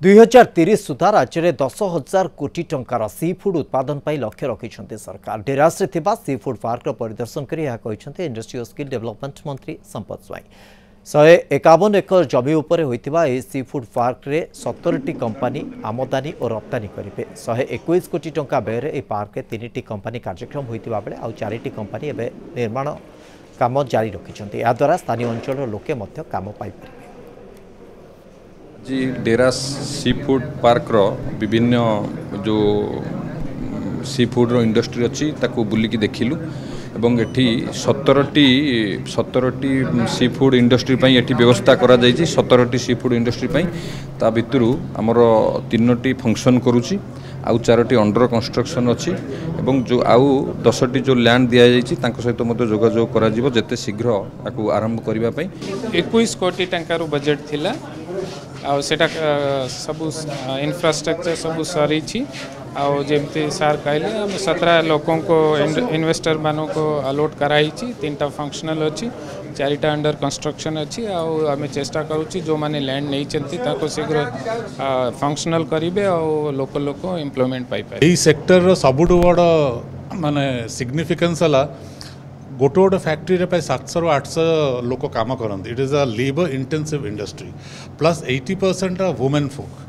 2030 सुधा राज्य में 10,000 कोटी टंकार सी फूड उत्पादन पर लक्ष्य रखिंट सरकार। डेरास सी फूड पार्क परिदर्शन कर इंडस्ट्री और स्किल डेवलपमेंट मंत्री संपत स्वाई 151 एकर जमी उपर होइतिबा सी फूड पार्क रे 17टी कंपनी आमदानी और रप्तानी करेंगे। 121 कोटी टंका व्यय ए पार्क 3टी कंपनी कार्यक्रम होइतिबा बेले आउ 4टी कंपनी एवं निर्माण काम जारी रखिंट। या द्वारा स्थानीय अंचल लोके मध्य काम पाइपर। जी डेरास सी फूड पार्क रो विभिन्न जो सी फूड रो इंडस्ट्री अच्छी ताकू बुलिकी देखिलु एवं एठी 17टी सी फूड इंडस्ट्री पई एठी व्यवस्था करा जायछि। 17टी सी फूड इंडस्ट्री पई ता भितरु हमर 3टी फंक्शन करूछि आउ 4टी अंडर कंस्ट्रक्शन अच्छी एवं जो आउ 10टी जो लैंड दिया जायछि तांको सहित मते जोगाजोग करा जिवो जेते शीघ्र आकु आरंभ करबा पई। 21 कोटी टंकार बजेट थिला आ सेटा सब इंफ्रास्ट्रक्चर सब सरी आउ जमती सार कहले 17 लोकों को इन्वेस्टर मानों को अलॉट कराई 3टा फंक्शनल अच्छी 4टा अंडर कंस्ट्रक्शन अच्छी आम चेष्टा करुच्ची जो माने लैंड नहीं चलती ताको शीघ्र फंक्शनल करेंगे और लोकल लोक एम्प्लॉयमेंट पाई पाए। यही सेक्टर सबुठ बड़ माने सिग्निफिकेंस है गोटे गोटे फैक्ट्री रे 700 ରୁ 800 लोक काम करते। It is a labour intensive industry plus 80% women folk.